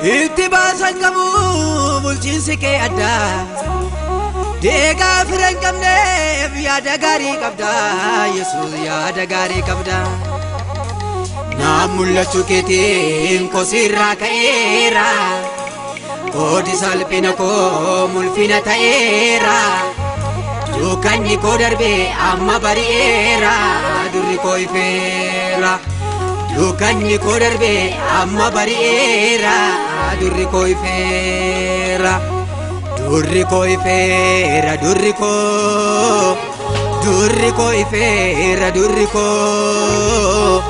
Ittibaasan qabu bulchiinsi kee addaa deegaa firan qabneef yaada gaarii qabda Yesuus yaada gaarii qabda naaf mul'achuu keetiin kosirraa ka'eera koodi salphina koo mul'ina ta'eera dukkanni koo darbee amma bari'eera durri koo ifeera dukkanni koo darbee amma bari'eera durri koo ifeera durri koo ifeera durri koo ifeera durri koo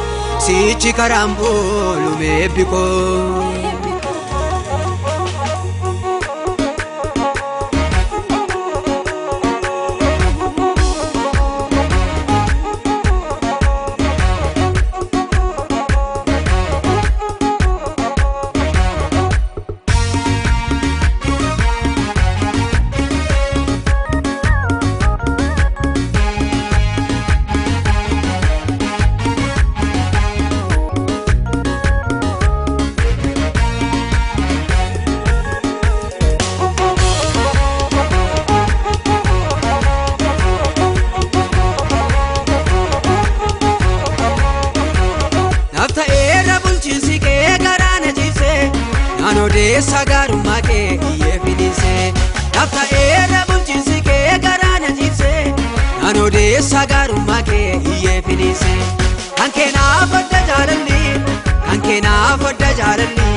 sichi karambulu mebbiko Anodeessa gaarummaa kee iyyee fidisee Nafta eera bulchiinsi kee garaana jibsee Anodeessa gaarummaa kee iyyee fidisee Kan keenaaf adda jaalalli Kan keenaaf adda jaalalli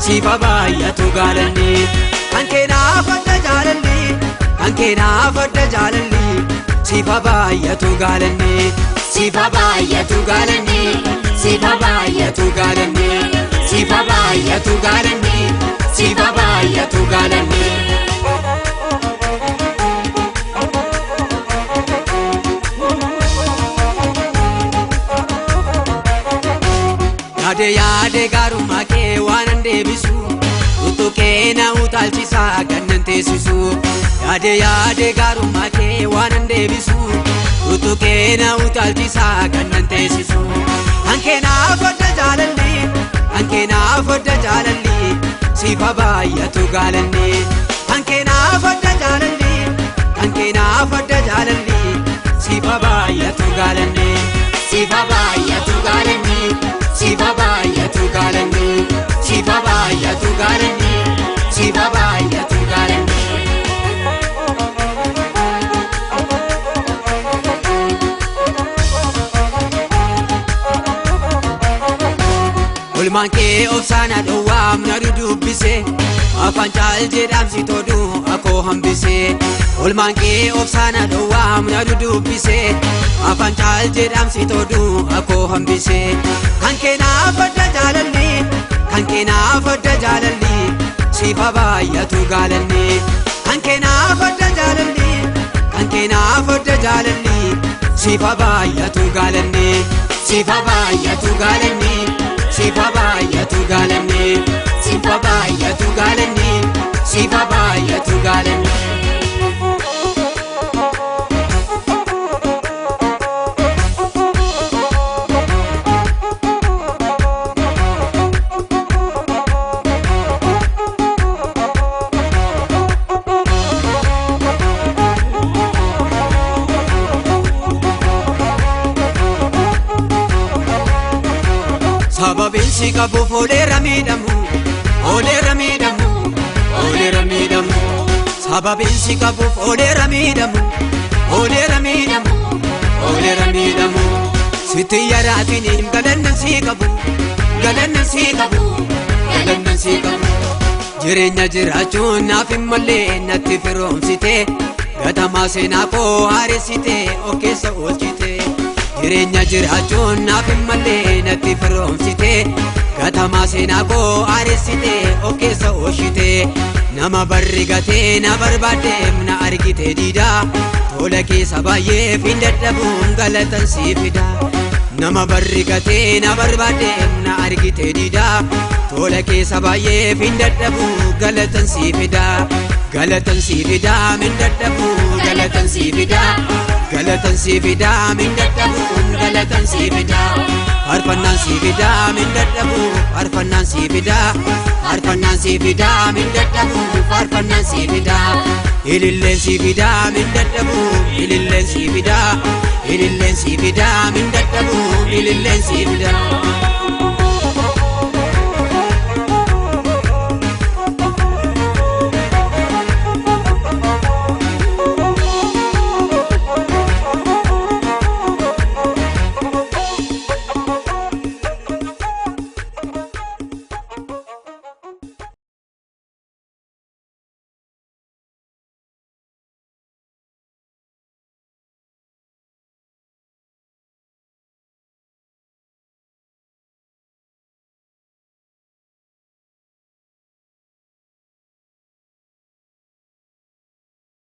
Siifa baay'atu gaalalli Kan keenaaf adda jaalalli Kan keenaaf adda jaalalli Siifa baay'atu gaalalli Siifa baay'atu gaalalli Siifa baay'atu gaalalli Siifa baay'atu gaalalli Siifa baay'atu gaalalli Yaade gaarummaa kee waanan deebisu Utuu kee na utaalchisaa gannan teessisu Yaade gaarummaa kee waanan deebisu Utuu kee na utaalchisaa gannan teessisu Kan keenaaf adda jaalalli Kan keenaaf adda jaalalli Siifa baay'atu gaalalli Kan keenaaf adda jaalalli Kan keenaaf adda jaalalli Siifa baay'atu gaalalli Siifa baay'atu gaalalli Siifa baay'atu gaalalli Siifa baay'atu gaalalli Siifa baay'atu gaalalli Olmaan kee obsaana dhowwaam na dudubbise Afaan caal jedhamsi toduu akoo hambise Olmaan kee obsaana dhowwaam na dudubbise Afaan caal jedhamsi toduu akoo hambise Kan keenaaf adda jaalalli Kan keenaaf adda jaalalli Siifa baay'atu gaalalli Kan keenaaf adda jaalalli Kan keenaaf adda jaalalli Siifa baay'atu gaalalli Siifa baay'atu gaalalli Siifa baay'atu gaalalli Siifa baay'atu gaalalli Siifa baay'atu gaalalli Sababin si qabuuf ooleera miidhamu Ooleera miidhamu Ooleera miidhamu Sababin si qabuuf ooleera miidhamu Ooleera miidhamu Ooleera miidhamu Sitti yaraatiin galannan si qabu Galannan si qabu Galannan si qabu Jireenya jiraachuun naaf hin mallee natti firoomsite Gatamaa seenaa koo haaressite of keessa oolchite Jireenya jiraachuun naaf hin mallee natti firoomsite Gatamaa seenaa koo haaressite of keessa oolchite Nama barri gatee na barbaaddeef na argite diidaa Tola keessa baay'eef hin dadhabuun galatan si fida Nama barri gatee na barbaaddeef na argite diidaa Tola keessa baay'eef hin dadhabu galatan si fida Galatan si fida min dadhabu galatan si fida Galatan si fida min dadhabu galatan si fida faarfannaan si fidaa min dadhabu faarfannaan si fidaa faarfannaan si fidaa min dadhabu faarfannaan si fidaa ililleen si fidaa min dadhabu ililleen si fidaa ililleen si fidaa min dadhabu ililleen si fidaa